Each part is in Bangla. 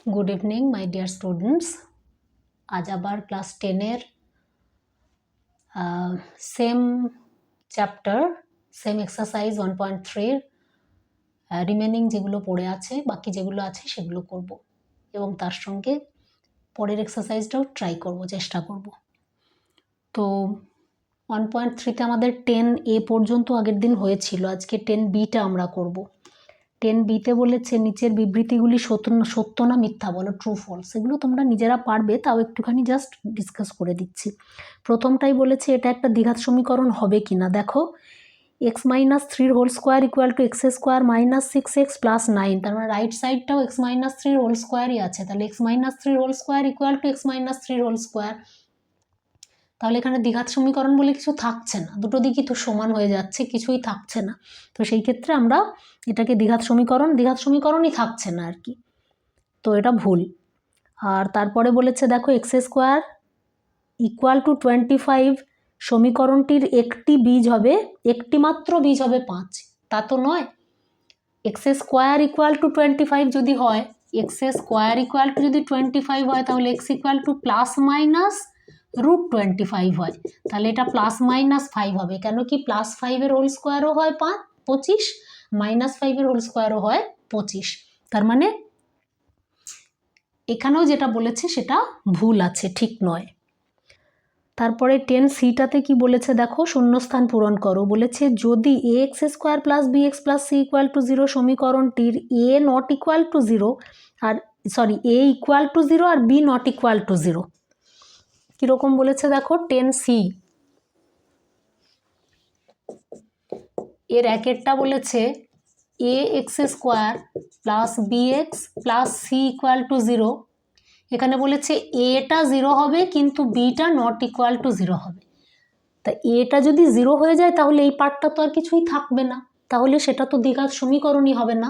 Good evening my dear students. आज आबार class 10 same chapter same exercise 1.3 remaining जेगुलो पड़े आछे बाकी जेगुलो आछे सेगुलो करब एबं तार संगे परेर एक्सारसाइजटाও ट्राई करब चेष्टा करब। तो 1.3 ते आमादेर 10A पर्यन्त आगेर दिन हयेछिलो, आजके 10B आमरा करब। 10B बोलेছে নিচের বিবৃতিগুলি সত্য না মিথ্যা বলো, ট্রু ফলস। এগুলো তোমরা নিজেরা পারবে, তাও একটুখানি জাস্ট ডিসকাস করে দিচ্ছি। প্রথমটাই বলেছে এটা একটা দ্বিঘাত সমীকরণ হবে কিনা। দেখো X minus 3 whole square equal to X square minus 6x plus 9, তার মানে রাইট সাইডটাও এক্স মাইনাস 3 হোল স্কোয়ারই আছে, তাহলে X minus 3 whole square equal to X minus 3 whole square. তাহলে এখানে দ্বিঘাত সমীকরণ বলে কিছু থাকছে না, দুটো দিকই তো সমান হয়ে যাচ্ছে, কিছুই থাকছে না। তো সেই ক্ষেত্রে আমরা এটাকে দ্বিঘাত সমীকরণই থাকছে না আর কি, তো এটা ভুল। আর তারপরে বলেছে দেখো এক্স স্কোয়ার ইকুয়াল টু 25 সমীকরণটির একটি বীজ হবে, একটি মাত্র বীজ হবে 5, তা তো নয়। এক্স স্কোয়ার ইকুয়াল টু 25 যদি হয়, এক্স স্কোয়ার ইকুয়াল টু যদি 25 হয়, তাহলে x equal to plus minus √25 হয়, তাহলে এটা প্লাস মাইনাস 5 হবে। কেন কি প্লাস 5 হোল স্কোয়ারও হয় 25, মাইনাস 5 হোল স্কোয়ারও হয় 25, তার মানে এখানেও যেটা বলেছে সেটা ভুল আছে, ঠিক নয়। তারপরে 10Cটাতে কি বলেছে দেখো, শূন্যস্থান পূরণ করো। বলেছে যদি ax square plus bx plus c equal to 0 সমীকরণটির a নট ইকুয়াল টু 0 আর a ইকুয়াল টু 0 আর b নট ইকুয়াল টু 0। কীরকম বলেছে দেখো 10C এর একেরটা বলেছে ax square plus bx plus c equal to 0। এখানে বলেছে এটা 0 হবে কিন্তু বিটা নট ইকুয়াল টু 0 হবে। তা এটা যদি 0 হয়ে যায় তাহলে এই পার্টটা তো আর কিছুই থাকবে না, তাহলে সেটা তো দ্বিঘাত সমীকরণই হবে না।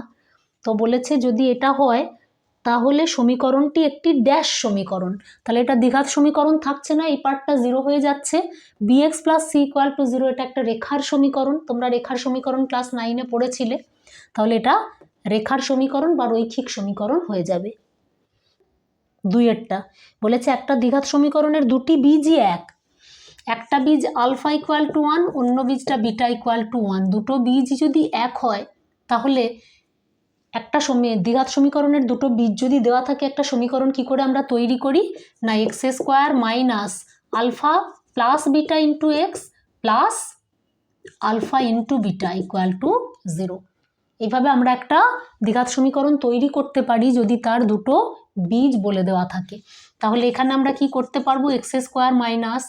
তো বলেছে যদি এটা হয় তাহলে সমীকরণটি একটি ড্যাশ সমীকরণ, তাহলে এটা দ্বিঘাত সমীকরণ থাকছে না, এই পার্টটা 0 হয়ে যাচ্ছে। bx plus c equal to 0 এটা একটা রেখার সমীকরণ, তোমরা রেখার সমীকরণ ক্লাস 9-এ পড়েছিলে, তাহলে এটা রেখার সমীকরণ বা রৈখিক সমীকরণ হয়ে যাবে। দুইয়েরটা বলেছে একটা দ্বিঘাত সমীকরণের দুটি বীজই এক, একটা বীজ আলফা ইকুয়াল টু 1, অন্য বীজটা বিটা ইকুয়াল টু 1, দুটো বীজ যদি এক হয় তাহলে একটা দ্বিঘাত সমীকরণের দুটো বীজ যদি দেওয়া থাকে একটা সমীকরণ কি করে আমরা তৈরি করি না, X square minus alpha plus beta into X plus alpha into beta equal to 0। এইভাবে আমরা একটা দ্বিঘাত সমীকরণ তৈরি করতে পারি যদি তার দুটো বীজ বলে দেওয়া থাকে। তাহলে এখানে আমরা কি করতে পারবো, এক্স স্কোয়ার মাইনাস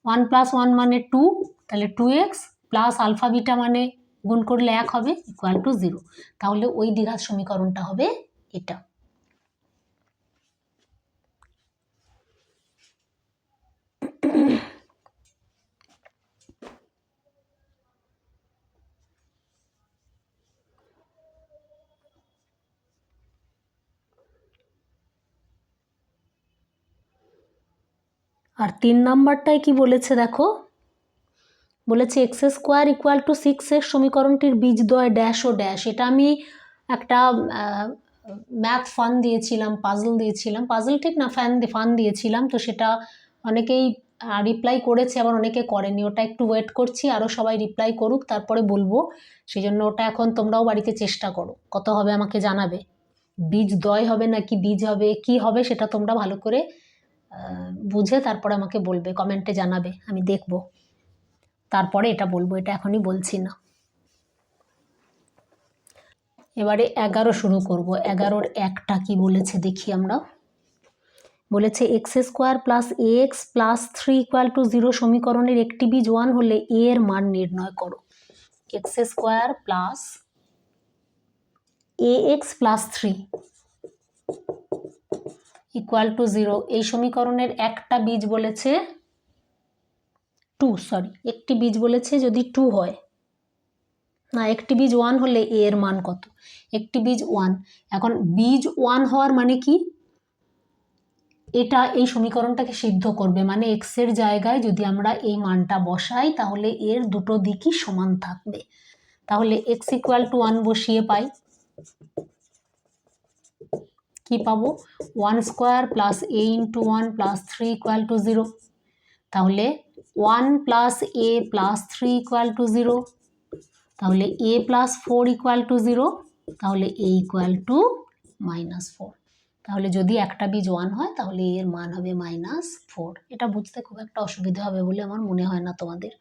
1 প্লাস 1 মানে 2, তাহলে 2x প্লাস আলফা বিটা মানে গুণ করলে 1 হবে ইকুয়াল টু 0, তাহলে ওই দ্বিঘাত সমীকরণটা হবে এটা। আর 3 নাম্বারটায় কি বলেছে দেখো, বলেছে x square equal two 6x সমীকরণটির বীজদ্বয় ড্যাশ ও ড্যাশ। এটা আমি একটা ম্যাথ ফান দিয়েছিলাম, পাজল দিয়েছিলাম, পাজল ঠিক না ফান দিয়েছিলাম, তো সেটা অনেকেই রিপ্লাই করেছে আবার অনেকে করেনি, ওটা একটু ওয়েট করছি আরও সবাই রিপ্লাই করুক তারপরে বলবো, সেই জন্য ওটা এখন তোমরাও বাড়িতে চেষ্টা করো, কত হবে আমাকে জানাবে, বীজদ্বয় হবে নাকি বীজ হবে কি হবে সেটা তোমরা ভালো করে বুঝে তারপরে আমাকে বলবে, কমেন্টে জানাবে, আমি দেখব, তারপরে এটা বলবো, এটা এখনই বলছি না। এবারে 11 শুরু করব। 11-র একটা কি বলেছে দেখি আমরা। বলেছে x square plus ax plus 3 equal to 0 সমীকরণের একটি বীজ 1 হলে a এর মান নির্ণয় করো। X square plus ax plus 3 equal to 0, এই সমীকরণের একটা বীজ বলেছে 2, একটি বীজ বলেছে যদি 2 হয়, না একটি বীজ 1 হলে a এর মান কত, একটি বীজ 1। এখন বীজ 1 হওয়ার মানে কি, এটা এই সমীকরণটাকে সিদ্ধ করবে, মানে এক্স এর জায়গায় যদি আমরা এই মানটা বসাই তাহলে এর দুটো দিকই সমান থাকবে। তাহলে এক্স ইকুয়াল টু 1 বসিয়ে পাই, কি পাবো 1 square plus a into 1 plus 3 equal to 0। তাহলে 1 plus a plus 3 equal to 0। তাহলে a প্লাস 4 ইকুয়াল টু 0। তাহলে a ইকুয়াল টু -4। তাহলে যদি একটা বীজ 1 হয় তাহলে এর মান হবে -4। এটা বুঝতে খুব একটা অসুবিধা হবে বলে আমার মনে হয় না তোমাদের।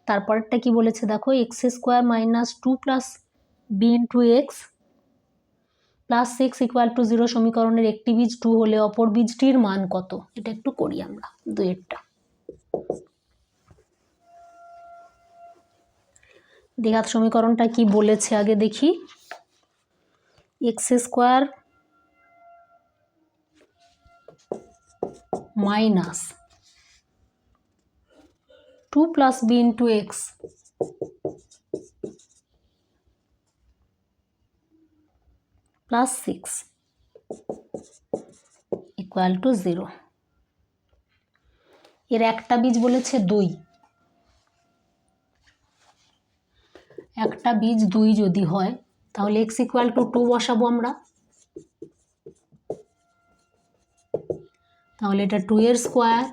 তারপরটা কি বলেছে দেখো, X square minus 2 plus B into X plus 6 equal to 0 সমীকরণের একটি বীজ 2 হলে অপর বীজটির মান কত? এটা একটু করি আমরা দুইয়েরটা। দ্বিঘাত সমীকরণটা কি বলেছে আগে দেখি। X square minus 2 plus B into X plus 6 equal to 0। এর একটা বীজ বলেছে 2। একটা বীজ 2 যদি হয় তাহলে x ইকুয়াল টু 2 বসাবো আমরা। তাহলে এটা 2 এর স্কোয়ার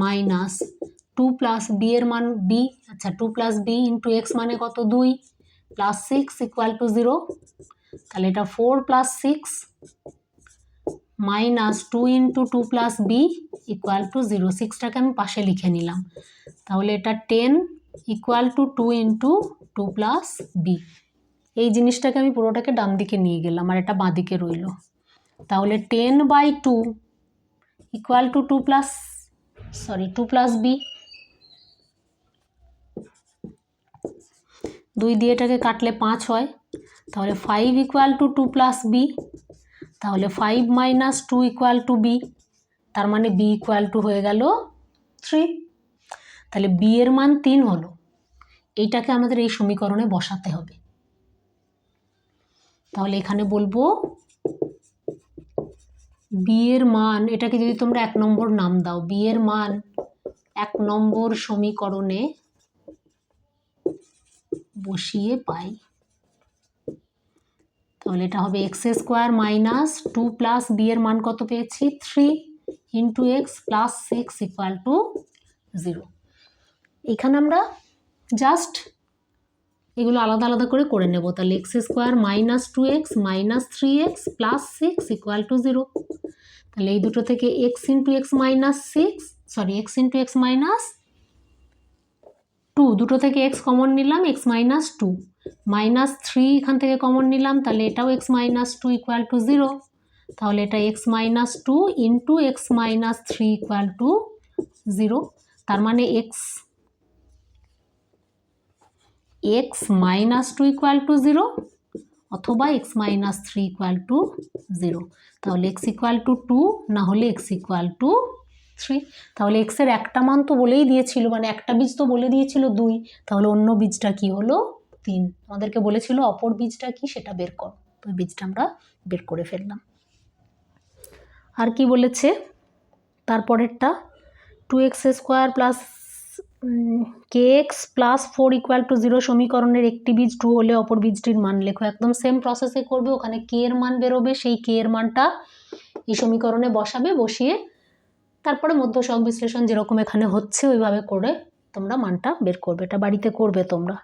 মাইনাস 2 প্লাস বি এর মান বি, আচ্ছা 2 প্লাস বি ইন্টু এক্স মানে কত 2 প্লাস 6 ইকুয়াল টু 0। তাহলে এটা 4 plus 6 minus 2 into 2 plus B equal to 0। 6টাকে আমি পাশে লিখে নিলাম। তাহলে এটা 10 equal to 2 into 2 plus B. এই জিনিসটাকে আমি পুরোটাকে ডান দিকে নিয়ে গেলাম আর এটা বাঁ দিকে রইল। তাহলে 10/2 ইকুয়াল টু 2 প্লাস বি। 2 দিয়ে এটাকে কাটলে 5 হয়। তাহলে 5 ইকুয়াল টু 2 প্লাস বি। তাহলে 5 মাইনাস 2 ইকুয়াল টু বি। তার মানে বি ইকুয়াল টু হয়ে গেল 3। তাহলে বি এর মান 3 হলো। এইটাকে আমাদের এই সমীকরণে বসাতে হবে। তাহলে এখানে বলবো বি এর মান, এটাকে যদি তোমরা 1 নম্বর নাম দাও, বি এর মান 1 নম্বর সমীকরণে বসিয়ে পাই। তাহলে এটা হবে x square minus 2 plus B এর মান কত পেয়েছি 3 into X plus 6 equal to 0। এখানে আমরা জাস্ট এগুলো আলাদা আলাদা করে নেব। তাহলে x square minus 2x minus 3x plus 6 equal to 0। তাহলে এই দুটো থেকে x into x minus 6, x into x minus 2, দুটো থেকে এক্স কমন নিলাম, এক্স মাইনাস 2 মাইনাস 3 এখান থেকে কমন নিলাম, তাহলে এটাও এক্স মাইনাস 2 ইকুয়াল টু 0। তাহলে এটা x minus 2 into x minus 3 equal to 0। তার মানে এক্স মাইনাস 2 ইকুয়াল টু 0 অথবা এক্স মাইনাস 3 ইকুয়াল টু 0। তাহলে এক্স ইকুয়াল টু 2 না হলে এক্স ইকুয়াল টু 3। তাহলে এক্সের একটা মান তো বলেই দিয়েছিল, মানে একটা বীজ তো বলে দিয়েছিল 2। তাহলে অন্য বীজটা কি হলো 3। আমাদেরকে বলেছিল অপর বীজটা কি সেটা বের কর। তো ওই বীজটা আমরা বের করে ফেললাম। আর কি বলেছে তারপরেরটা, 2x square plus kx plus 4 equal to 0 সমীকরণের একটি বীজ 2 হলে অপর বীজটির মান লেখো। একদম সেম প্রসেসে করবে। ওখানে k এর মান বেরোবে, সেই k এর মানটা এই সমীকরণে বসাবে, বসিয়ে তারপরে মধ্যসহগ বিশ্লেষণ যেরকম এখানে হচ্ছে ওইভাবে করে তোমরা মানটা বের করবে। এটা বাড়িতে করবে তোমরা।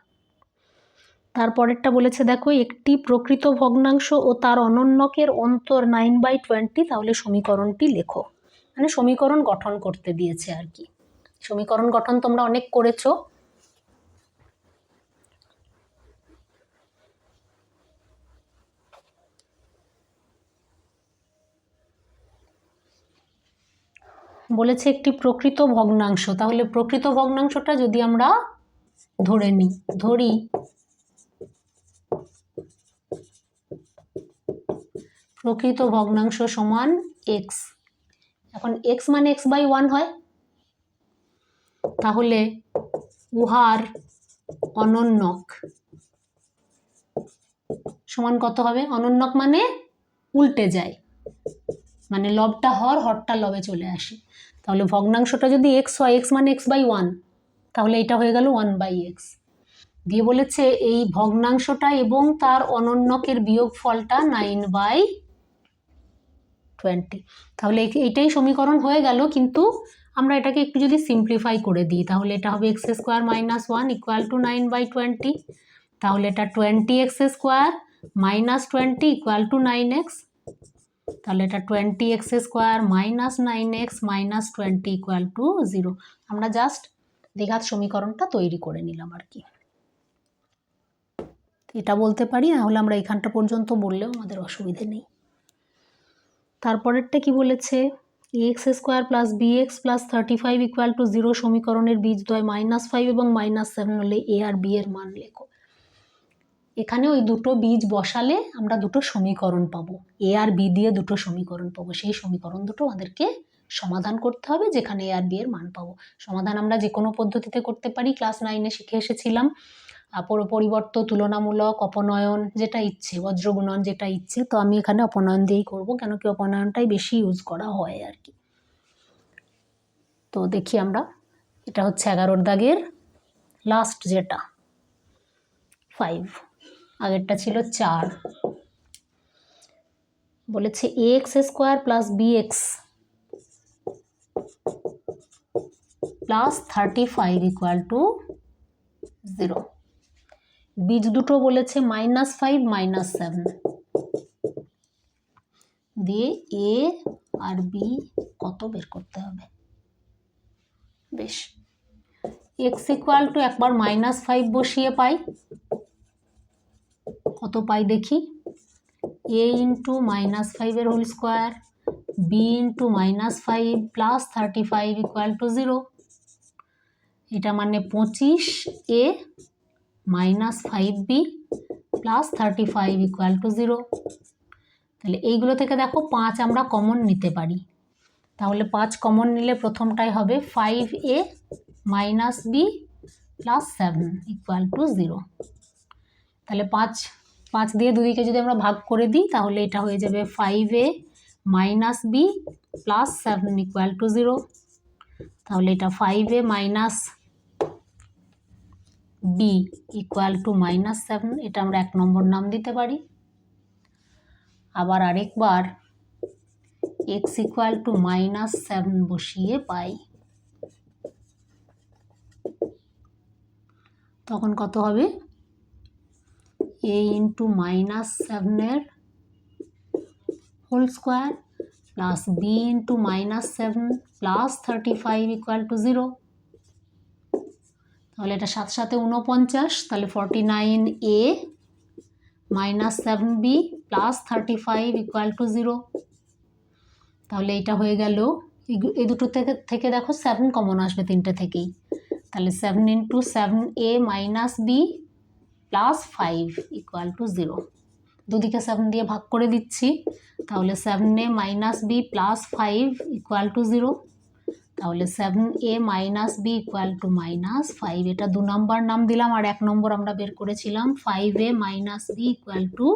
তারপরেরটা বলেছে দেখো, একটি প্রকৃত ভগ্নাংশ ও তার অনন্যকের অন্তর 9/20। তাহলে সমীকরণটি লেখো। মানে সমীকরণ গঠন করতে দিয়েছে আর কি। সমীকরণ গঠন তোমরা অনেক করেছো। বলেছে একটি প্রকৃত ভগ্নাংশ। তাহলে প্রকৃত ভগ্নাংশটা যদি আমরা ধরি প্রকৃত ভগ্নাংশ সমান এক্স। এখন এক্স মানে x/1 হয়। তাহলে উহার অনন্যক সমান কত হবে? অনন্যক মানে উল্টে যায়, মানে লবটা হরটা লবে চলে আসে। তাহলে ভগ্নাংশটা যদি x হয়, x মানে x/1, তাহলে এটা হয়ে গেল 1/x। দিয়ে বলেছে এই ভগ্নাংশটা এবং তার অনন্যকের বিয়োগফলটা 9/20। 20। তাহলে এইটাই সমীকরণ হয়ে গেল, কিন্তু আমরা এটাকে একটু যদি সিম্পলিফাই করে দিই তাহলে এটা হবে x square minus 1 equal to 9/20। তাহলে এটা 20x square minus 20 equal to 9x। তাহলে এটা 20x square minus 9x minus 20 equal to 0। আমরা জাস্ট দ্বিঘাত সমীকরণটা তৈরি করে নিলাম আর কি। এটা বলতে পারি, না হলে আমরা এখানটা পর্যন্ত বললেও আমাদের অসুবিধে নেই। তারপরেরটা কি বলেছে, ax square plus bx plus 35 equal to 0 সমীকরণের বীজদ্বয় -5 এবং -7 হলে a আর b এর মান লেখো। এখানে ওই দুটো বীজ বসালে আমরা দুটো সমীকরণ পাবো, a আর b দিয়ে দুটো সমীকরণ পাবো। সেই সমীকরণ দুটো আমাদেরকে সমাধান করতে হবে, যেখানে a আর b এর মান পাবো। সমাধান আমরা যে কোনো পদ্ধতিতে করতে পারি, ক্লাস 9-এ শিখে এসেছিলাম। পরিবর্তন, তুলনামূলক, অপনয়ন, যেটা ইচ্ছে, বজ্রগুণন, যেটা ইচ্ছে। তো আমি এখানে অপনয়ন দিয়েই করব, কেন কি অপনয়নটাই বেশি ইউজ করা হয় আর কি। তো দেখি আমরা, এটা হচ্ছে 11 দাগের লাস্ট, যেটা 5, আগেরটা ছিল 4। বলেছে ax square plus bx plus 35 equal to 0। বীজ দুটো বলেছে -5 -7 দিয়ে a আর b কত বের করতে হবে। বেশ, x ইকুয়াল টু একবার -5 বসিয়ে পাই, কত পাই দেখি, a ইন্টু -5 এর whole square b into -5 plus 35 equal to 0। এটা মানে 25a -5b plus 35 equal to 0। তাহলে এইগুলো থেকে দেখো 5 আমরা কমন নিতে পারি। তাহলে 5 কমন নিলে প্রথমটাই হবে 5a - b plus 7 equal to 0। তাহলে 5 দিয়ে দুদিকে যদি আমরা ভাগ করে দিই তাহলে এটা হয়ে যাবে 5a - b plus 7 equal to 0। তাহলে এটা 5a - b ইকুয়াল টু -7, এটা আমরা 1 নম্বর নাম দিতে পারি। আবার আরেকবার x ইকুয়াল টু -7 বসিয়ে পাই, তখন কত হবে, a ইন্টু -7 এর whole square plus b into -7 plus 35 equal to 0। তাহলে এটা 7 সাথে 49, তাহলে 49a -7b plus 35 equal to 0। তাহলে এটা হয়ে গেল, এই দুটো থেকে দেখো 7 কমন আসবে তিনটে থেকেই। তাহলে 7 into 7a - b plus 5 equal to 0। দুদিকে 7 দিয়ে ভাগ করে দিচ্ছি, তাহলে 7a - b plus 5 equal to 0। তাহলে 7a - b ইকুয়াল টু -5, এটা 2 নম্বর নাম দিলাম। আর 1 নম্বর আমরা বের করেছিলাম 5a - b ইকুয়াল টু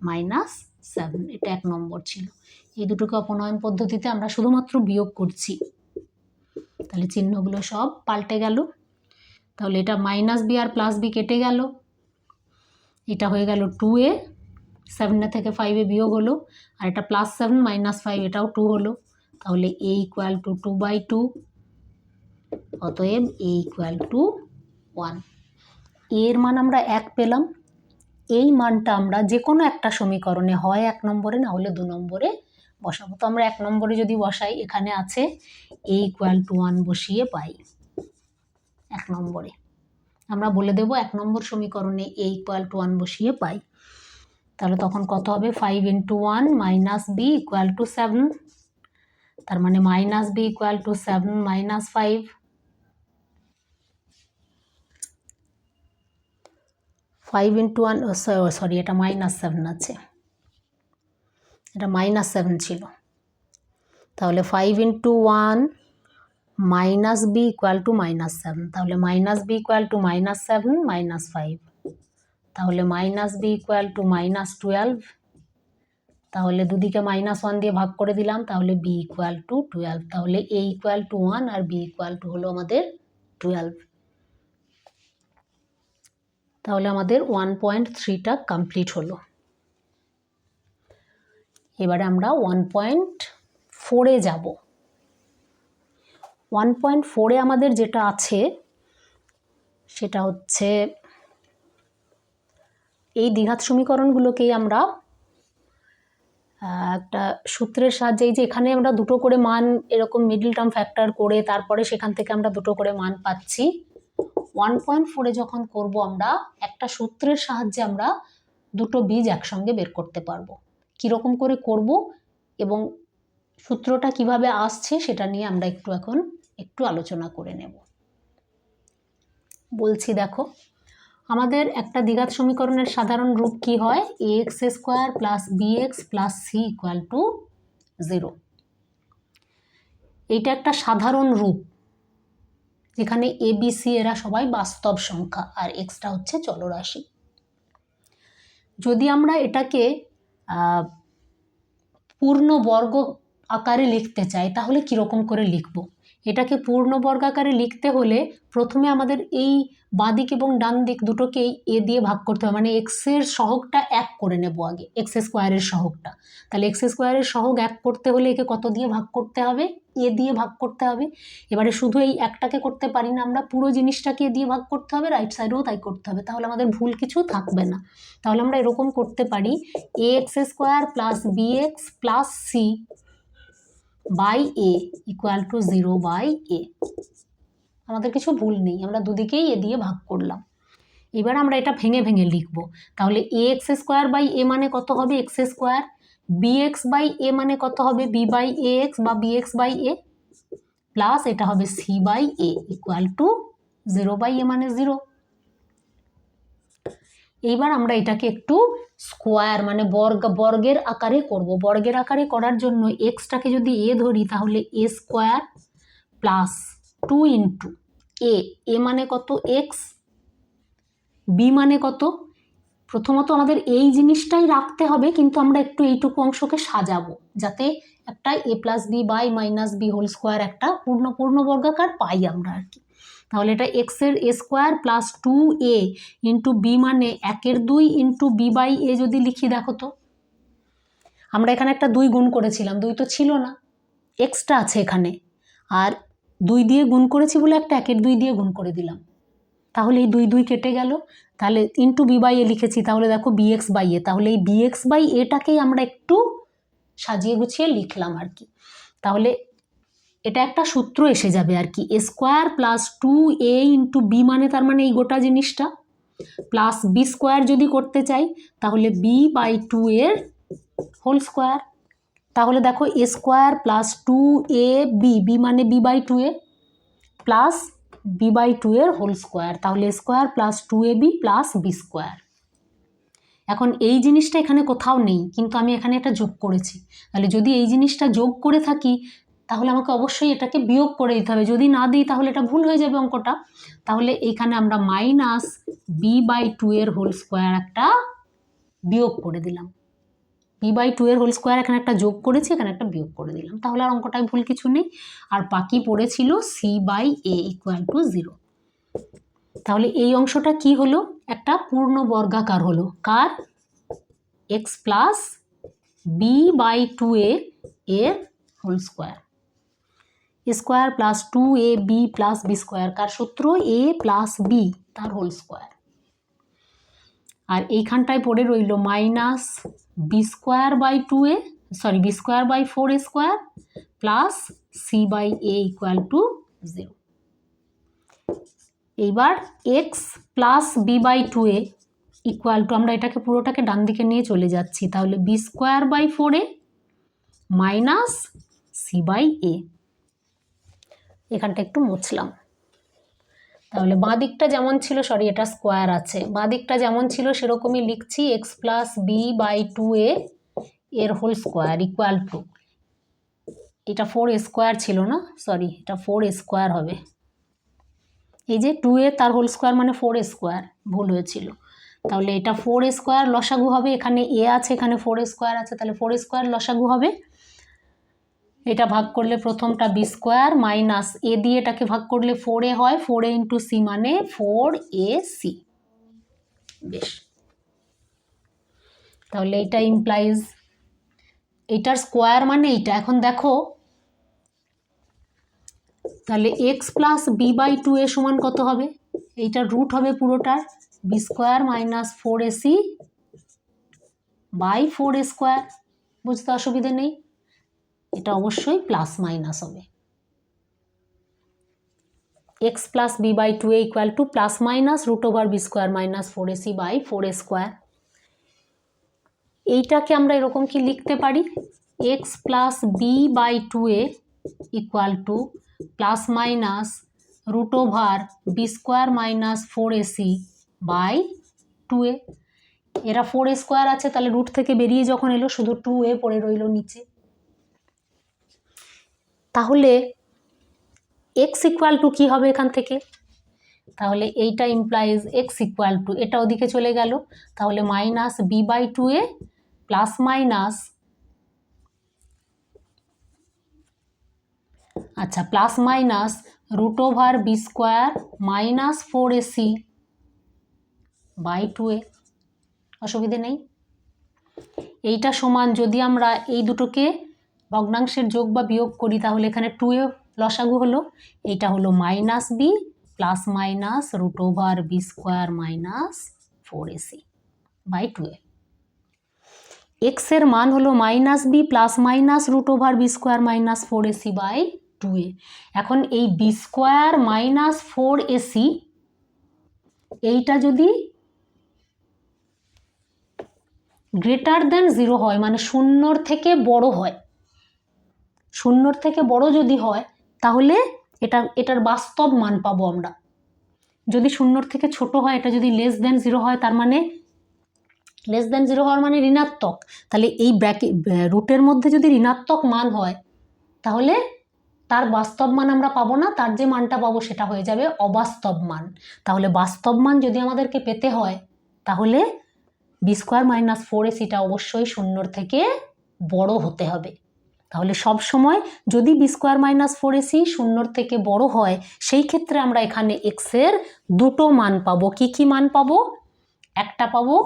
-7, এটা 1 নম্বর ছিল। এই দুটোকে অপনয়ন পদ্ধতিতে আমরা শুধুমাত্র বিয়োগ করছি, তাহলে চিহ্নগুলো সব পাল্টে গেল। তাহলে এটা -b আর +b কেটে গেল, এটা হয়ে গেল 2a, 7 থেকে 5 বিয়োগ হলো, আর এটা +7 -5 এটাও 2 হলো। তাহলে a ইকুয়াল টু 2/2, অতএব a ইকুয়াল টু 1। এর মান আমরা 1 পেলাম। এই মানটা আমরা যে কোনো একটা সমীকরণে হয় 1 নম্বরে, না হলে 2 নম্বরে বসাবো। তো আমরা 1 নম্বরে যদি বসাই, এখানে আছে a ইকুয়াল টু 1 বসিয়ে পাই 1 নম্বরে। আমরা বলে দেব 1 নম্বর সমীকরণে a ইকুয়াল টু 1 বসিয়ে পাই। তাহলে তখন কত হবে, 5 ইন্টু 1 - b ইকুয়াল টু 7, তার মানে -b equal two 7 - 5। 5 into 1, sorry এটা -7 আছে, এটা -7 ছিল। তাহলে 5 ইন্টু 1 - b ইকুয়াল টু -7, তাহলে -b ইকুয়াল টু -7 - 5, তাহলে -b ইকুয়াল টু -12। তাহলে দুদিকে -1 দিয়ে ভাগ করে দিলাম, তাহলে b ইকুয়াল টু 12। তাহলে a ইকুয়াল টু 1 আর b ইকুয়াল টু হলো আমাদের 12। তাহলে আমাদের 1.3টা কমপ্লিট হলো। এবারে আমরা 1.4-এ যাব। 1.4-এ আমাদের যেটা আছে সেটা হচ্ছে এই দ্বিঘাত সমীকরণগুলোকেই আমরা একটা সূত্রের সাহায্যে, এই যে এখানে আমরা দুটো করে মান এরকম মিডল টার্ম ফ্যাক্টর করে তারপরে সেখান থেকে আমরা দুটো করে মান পাচ্ছি। 1.4-এ যখন করব আমরা একটা সূত্রের সাহায্যে আমরা দুটো বীজ একসঙ্গে বের করতে পারবো। কীরকম করে করব এবং সূত্রটা কিভাবে আসছে সেটা নিয়ে আমরা এখন একটু আলোচনা করে নেব। বলছি দেখো, আমাদের একটা দ্বিঘাত সমীকরণের সাধারণ রূপ কি হয়? ax square plus bx plus C equal to 0। এইটা একটা সাধারণ রূপ যেখানে এ বি সি এরা সবাই বাস্তব সংখ্যা আর এক্সটা হচ্ছে চলরাশি। যদি আমরা এটাকে পূর্ণবর্গ আকারে লিখতে চাই তাহলে কীরকম করে লিখব? এটাকে পূর্ণবর্গ আকারে লিখতে হলে প্রথমে আমাদের এই বাঁদিক এবং ডান দিক দুটোকেই এ দিয়ে ভাগ করতে হবে, মানে এক্সের সহগটা 1 করে নেব আগে, এক্স স্কোয়ারের সহগটা। তাহলে এক্স স্কোয়ারের সহগ 1 করতে হলে একে কত দিয়ে ভাগ করতে হবে? এ দিয়ে ভাগ করতে হবে। এবারে শুধু এই একটাকে করতে পারি না আমরা, পুরো জিনিসটাকে এ দিয়ে ভাগ করতে হবে, রাইট সাইডেও তাই করতে হবে, তাহলে আমাদের ভুল কিছু থাকবে না। তাহলে আমরা এরকম করতে পারি a x square plus b x plus c by a equal to 0 by a. আমাদের কিছু ভুল নেই, আমরা দুদিকেই এ দিয়ে ভাগ করলাম। এবার আমরা এটা ভেঙে ভেঙে লিখব। তাহলে a x square by a মানে কত হবে? X square. B x by a মানে কত হবে? বি বাই এ এক্স বা b x by a, plus এটা হবে c by a equal to 0 by a মানে 0। এইবার আমরা এটাকে একটু স্কোয়ার মানে বর্গের আকারে করব। বর্গের আকারে করার জন্য এক্সটাকে যদি এ ধরি তাহলে এ স্কোয়ার প্লাস 2 ইন্টু এ মানে কত? এক্স। বি মানে কত? প্রথমত আমাদের এই জিনিসটাই রাখতে হবে, কিন্তু আমরা একটু এইটুকু অংশকে সাজাবো যাতে একটা a plus B by minus b whole square একটা পূর্ণ বর্গাকার পাই আমরা আর কি। তাহলে এটা এক্সের a square plus 2a into b মানে 1/2 ইন্টু বি বাই এ যদি লিখি, দেখো তো আমরা এখানে একটা 2 গুণ করেছিলাম, 2 তো ছিল না, এক্সটা আছে এখানে, আর 2 দিয়ে গুণ করেছি বলে একটা 1/2 দিয়ে গুণ করে দিলাম, তাহলে এই 2 কেটে গেল। তাহলে ইন্টু বি বাই এ লিখেছি, তাহলে দেখো বি এক্স বাই এ, তাহলে এই বি এক্স বাই এটাকেই আমরা একটু সাজিয়ে গুছিয়ে লিখলাম আর কি। তাহলে এটা একটা সূত্র এসে যাবে আর কি, a square plus 2a into b মানে তার মানে এই গোটা জিনিসটা, প্লাস বি স্কোয়ার যদি করতে চাই তাহলে বি বাই 2 এর হোল স্কোয়ার। তাহলে দেখো এ স্কোয়ার প্লাস 2ab মানে B by 2a plus B by 2 এর হোল স্কোয়ার, তাহলে square plus 2ab plus B square. এখন এই জিনিসটা এখানে কোথাও নেই, কিন্তু আমি এখানে একটা যোগ করেছি। তাহলে যদি এই জিনিসটা যোগ করে থাকি তাহলে আমাকে অবশ্যই এটাকে বিয়োগ করে দিতে হবে, যদি না দিই তাহলে এটা ভুল হয়ে যাবে অঙ্কটা। তাহলে এইখানে আমরা মাইনাস বি বাই 2 এর হোল স্কোয়ার একটা বিয়োগ করে দিলাম, বি বাই 2 এর হোল স্কোয়ার এখানে একটা যোগ করেছি, এখানে একটা বিয়োগ করে দিলাম, তাহলে আর অঙ্কটায় ভুল কিছু নেই। আর বাকি পড়েছিল c by a equal to 0। তাহলে এই অংশটা কি হলো? একটা পূর্ণ বর্গাকার হলো, কার? X plus B by 2a এর whole square, square plus 2ab plus B square, কার সূত্র? এ প্লাস বি তার হোল স্কোয়ার। আর এইখানটায় পড়ে রইল minus b square by 2a, sorry b square by 4a square plus c by a equal to 0। এইবার x plus B by 2a equal to, আমরা এটাকে পুরোটাকে ডান দিকে নিয়ে চলে যাচ্ছি, তাহলে b square by 4a minus C by এ। এখানটা একটু মুছলাম। তাহলে বাঁ দিকটা যেমন ছিল, সরি এটা স্কোয়ার আছে, বাঁ দিকটা যেমন ছিল সেরকমই লিখছি, x plus B by 2a এর হোল স্কোয়ার ইকুয়াল টু, এটা 4a স্কোয়ার ছিল না, সরি এটা 4a স্কোয়ার হবে, এই যে 2a তার হোল স্কোয়ার মানে 4a স্কোয়ার, ভুল হয়েছিল। তাহলে এটা 4a স্কোয়ার লসাগু হবে, এখানে এ আছে এখানে 4a স্কোয়ার আছে, তাহলে 4a স্কোয়ার লসাগু হবে। এটা ভাগ করলে প্রথমটা বি স্কোয়ার মাইনাস এ দিয়ে এটাকে ভাগ করলে 4a হয়, 4a ইন্টু সি মানে 4ac। বেশ, তাহলে এটা ইমপ্লাইজ এইটার স্কোয়ার মানে এইটা। এখন দেখো তাহলে x plus B by two a সমান কত হবে? এইটার রুট হবে পুরোটার b square minus 4ac by 4a square. বুঝতে অসুবিধে নেই, এটা অবশ্যই প্লাস মাইনাস হবে। X plus B by two a equal to plus minus root over b square minus 4ac by 4a square. এইটাকে আমরা এরকম কি লিখতে পারি, x plus B by two a equal to plus minus root over b square minus 4ac by 2a। এরা 4a স্কোয়ার আছে, তাহলে রুট থেকে বেরিয়ে যখন এলো শুধু 2a পড়ে রইল নিচে। তাহলে এক্স ইকুয়াল টু কী হবে এখান থেকে? তাহলে এইটা ইমপ্লাইজ এক্স ইকুয়াল টু, এটা ওদিকে চলে গেল, তাহলে minus b by two a plus minus, আচ্ছা plus minus root over b square minus 4ac by 2a। অসুবিধে নেই। এইটা সমান যদি আমরা এই দুটোকে ভগ্নাংশের যোগ বা বিয়োগ করি তাহলে এখানে 2a লসাগু হলো, এইটা হলো minus b plus minus root over b square minus 4ac by 2a। এক্সের মান হলো minus b plus minus root over b square minus 4ac by 2a। এখন এই বি স্কোয়ার মাইনাস 4ac এইটা যদি গ্রেটার দেন 0 হয়, মানে শূন্যর থেকে বড় হয়, শূন্যর থেকে বড় যদি হয় তাহলে এটার বাস্তব মান পাবো আমরা। যদি শূন্যর থেকে ছোট হয়, এটা যদি লেস দেন 0 হয়, তার মানে লেস দেন 0 হওয়ার মানে ঋণাত্মক, তাহলে এই রুটের মধ্যে যদি ঋণাত্মক মান হয় তাহলে তার বাস্তব মান আমরা পাবো না, তার যে মানটা পাবো সেটা হয়ে যাবে অবাস্তব মান। তাহলে বাস্তব মান যদি আমাদেরকে পেতে হয় তাহলে বি স্কোয়ার মাইনাস 4ac অবশ্যই শূন্যর থেকে বড় হতে হবে। তাহলে সব সময় যদি বি স্কোয়ার মাইনাস 4ac শূন্যর থেকে বড় হয়, সেই ক্ষেত্রে আমরা এখানে এক্সের দুটো মান পাবো। কি কি মান পাবো? একটা পাবো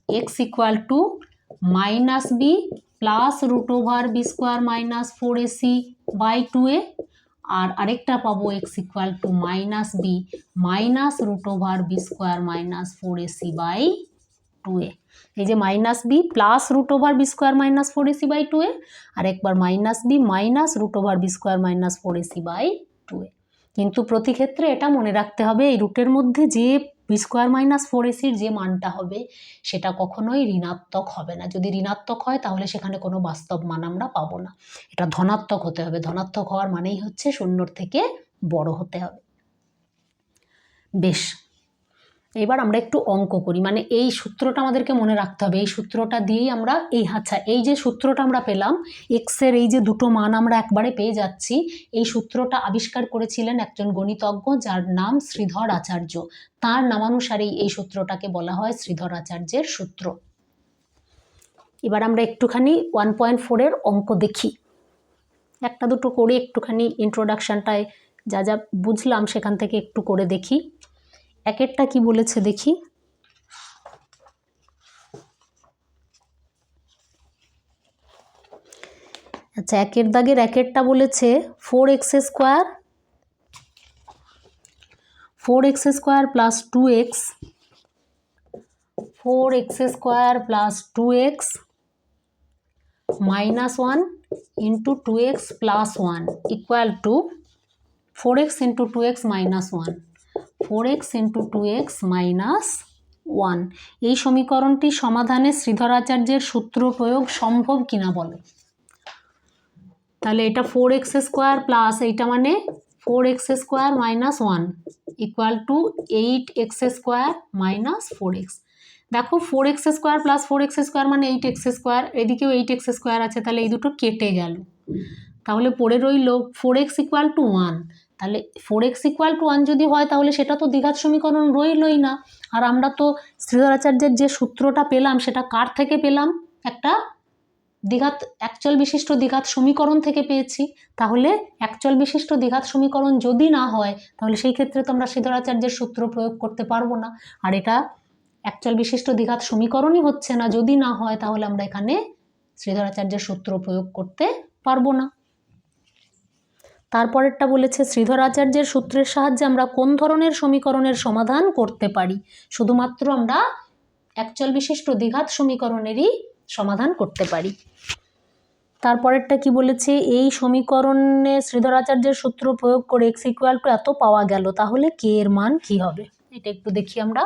x equal to minus b plus root over b square minus 4ac by 2a, আর আরেকটা পাবো x equal to minus b minus root over b square minus 4ac by 2a। এই যে minus b plus root over b square minus 4ac by 2a, আর একবার minus b minus root over b square minus 4ac by 2a। কিন্তু প্রতি ক্ষেত্রে এটা মনে রাখতে হবে, এই রুটের মধ্যে যে বি স্কোয়ার মাইনাস 4ac যে মানটা হবে সেটা কখনোই ঋণাত্মক হবে না। যদি ঋণাত্মক হয় তাহলে সেখানে কোনো বাস্তব মান আমরা পাবো না, এটা ধনাত্মক হতে হবে। ধনাত্মক হওয়ার মানেই হচ্ছে শূন্যর থেকে বড় হতে হবে। বেশ, এবার আমরা একটু অঙ্ক করি, মানে এই সূত্রটা আমাদেরকে মনে রাখতে হবে। এই সূত্রটা দিয়েই আমরা এই যে সূত্রটা আমরা পেলাম, এক্সের এই যে দুটো মান আমরা একবারে পেয়ে যাচ্ছি, এই সূত্রটা আবিষ্কার করেছিলেন একজন গণিতজ্ঞ যার নাম শ্রীধর আচার্য। তার নামানুসারেই এই সূত্রটাকে বলা হয় শ্রীধর আচার্যের সূত্র। এবার আমরা একটুখানি 1.4 অঙ্ক দেখি, একটা দুটো করে একটুখানি ইন্ট্রোডাকশনটায় যা যা বুঝলাম সেখান থেকে একটু করে দেখি। একেরটা কি বলেছে দেখি। আচ্ছা, একের দাগের একেরটা বলেছে 4x square plus 2x, 4x square plus 2x minus 1 into 2x plus 1 equal to 4x into 2x minus 1, 4x into 2x minus 1। এই সমীকরণটি সমাধানে শ্রীধরাচার্যের সূত্র প্রয়োগ সম্ভব কিনা বলো। তাহলে এটা 4x স্কোয়ার প্লাস এইটা মানে 4x square minus 1 equal to 8x square minus 4x। দেখো 4x square plus 4x square মানে 8x স্কোয়ার, এদিকেও 8x স্কোয়ার আছে, তাহলে এই দুটো কেটে গেল, তাহলে পড়ে রইল 4x ইকুয়াল টু 1। তাহলে 4x ইকুয়াল টু 1 যদি হয় তাহলে সেটা তো দ্বিঘাত সমীকরণ রইলই না। আর আমরা তো শ্রীধরাচার্যের যে সূত্রটা পেলাম সেটা কার থেকে পেলাম? একটা দ্বিঘাত একচল বিশিষ্ট দ্বিঘাত সমীকরণ থেকে পেয়েছি। তাহলে একচল বিশিষ্ট দ্বিঘাত সমীকরণ যদি না হয় তাহলে সেই ক্ষেত্রে তো আমরা শ্রীধরাচার্যের সূত্র প্রয়োগ করতে পারবো না। আর এটা একচল বিশিষ্ট দ্বিঘাত সমীকরণই হচ্ছে না, যদি না হয় তাহলে আমরা এখানে শ্রীধরাচার্যের সূত্র প্রয়োগ করতে পারবো না। তারপরেরটা বলেছে শ্রীধরাচার্যের সূত্রের সাহায্যে আমরা কোন ধরনের সমীকরণের সমাধান করতে পারি? শুধুমাত্র আমরা একচল বিশিষ্ট দ্বিঘাত সমীকরণেরই সমাধান করতে পারি। তারপরেরটা কি বলেছে, এই সমীকরণে শ্রীধরাচার্যের সূত্র প্রয়োগ করে x = এত পাওয়া গেল, তাহলে k এর মান কি হবে? এটা একটু দেখি আমরা।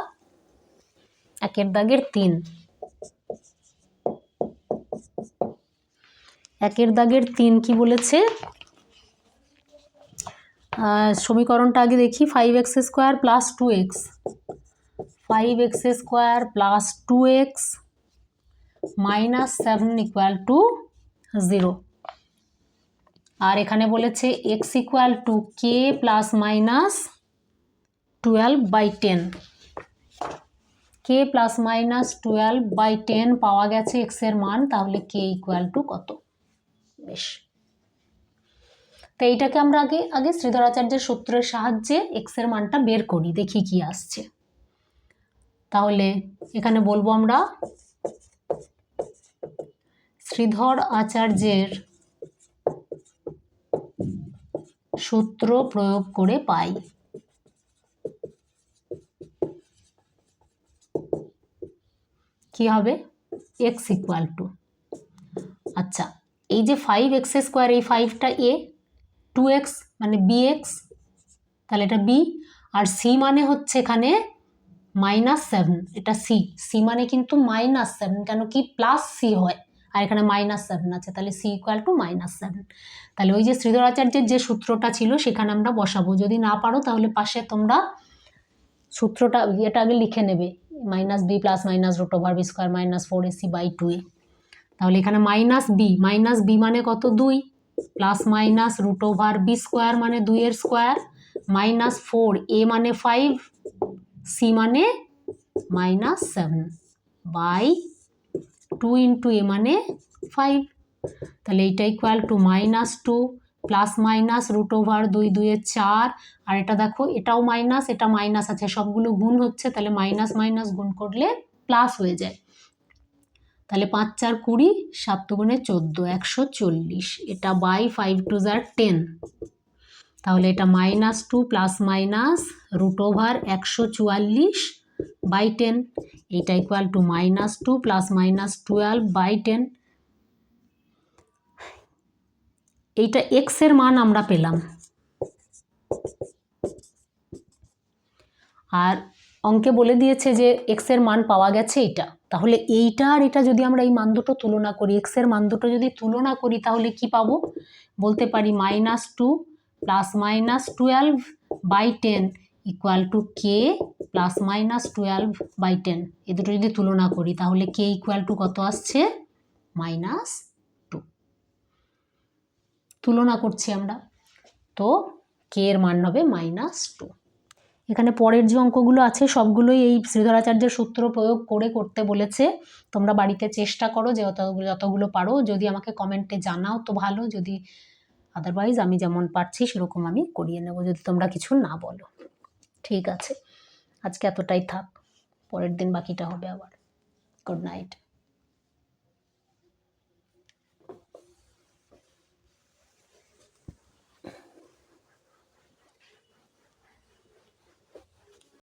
1 দাগের 3। 1 দাগের 3 কি বলেছে? সমীকরণটা আগে দেখি। 5x² + 2x 5x² + 2x - 7 = 0। আর এখানে বলেছে x = k ± 12/10। k ± 12/10 পাওয়া গেছে x এর মান, তাহলে k = কত? বেশ, তো এইটাকে আমরা আগে শ্রীধরাচার্যের সূত্রের সাহায্যে x এর মানটা বের করি, দেখি কি আসছে। তাহলে এখানে বলবো আমরা শ্রীধর আচার্যের সূত্র প্রয়োগ করে পাই। কি হবে? x = আচ্ছা, এই যে 5x², এই 5টা a, 2x মানে bx, তাহলে এটা b, আর c মানে হচ্ছে এখানে -7, এটা c মানে কিন্তু -7, কেন কি প্লাস c হয়, আর এখানে -7 আছে, তাহলে c = -7। তাহলে ওই যে শ্রীধরাচার্যের যে সূত্রটা ছিল সেখানে আমরা বসাবো। যদি না পারো তাহলে পাশে তোমরা সূত্রটা এটা আগে লিখে নেবে, -b + -√b² - 4ac/2a। তাহলে এখানে -b মানে কত? 2, +- √b² মানে 2 এর স্কোয়ার, -4, a মানে 5, c মানে -7/2 × a মানে 5। তাহলে এইটা = -2 + -√2, 2 এ 4, আর এটা দেখো এটাও মাইনাস, এটা মাইনাস আছে, সবগুলো গুণ হচ্ছে, তাহলে মাইনাস মাইনাস গুণ করলে প্লাস হয়ে যায়। তাহলে 5 × 4 = 20, 7 × 14, 140, এটা /5 × 10। তাহলে এটা -2 + -√144/10, এটা = -2 + -12/10। এইটা x এর মান আমরা পেলাম, আর অঙ্কে বলে দিয়েছে যে x এর মান পাওয়া গেছে এটা। তাহলে এইটা আর এটা যদি আমরা এই মান দুটো তুলনা করি, x এর মান দুটো যদি তুলনা করি, তাহলে কি পাবো? বলতে পারি -2 + -12/10 = k + -12/10। এ দুটো যদি তুলনা করি তাহলে k = কত আসছে? -2। তুলনা করছি আমরা, তো k এর মান হবে -2। এখানে পরের যে অঙ্কগুলো আছে সবগুলোই এই শ্রীধরাচার্যের সূত্র প্রয়োগ করে করতে বলেছে। তোমরা বাড়িতে চেষ্টা করো যে যতগুলো পারো। যদি আমাকে কমেন্টে জানাও তো ভালো, যদি আদারওয়াইজ আমি যেমন পারছি সেরকম আমি করিয়ে নেব, যদি তোমরা কিছু না বলো। ঠিক আছে, আজকে এতটাই থাক, পরের দিন বাকিটা হবে আবার। Good night.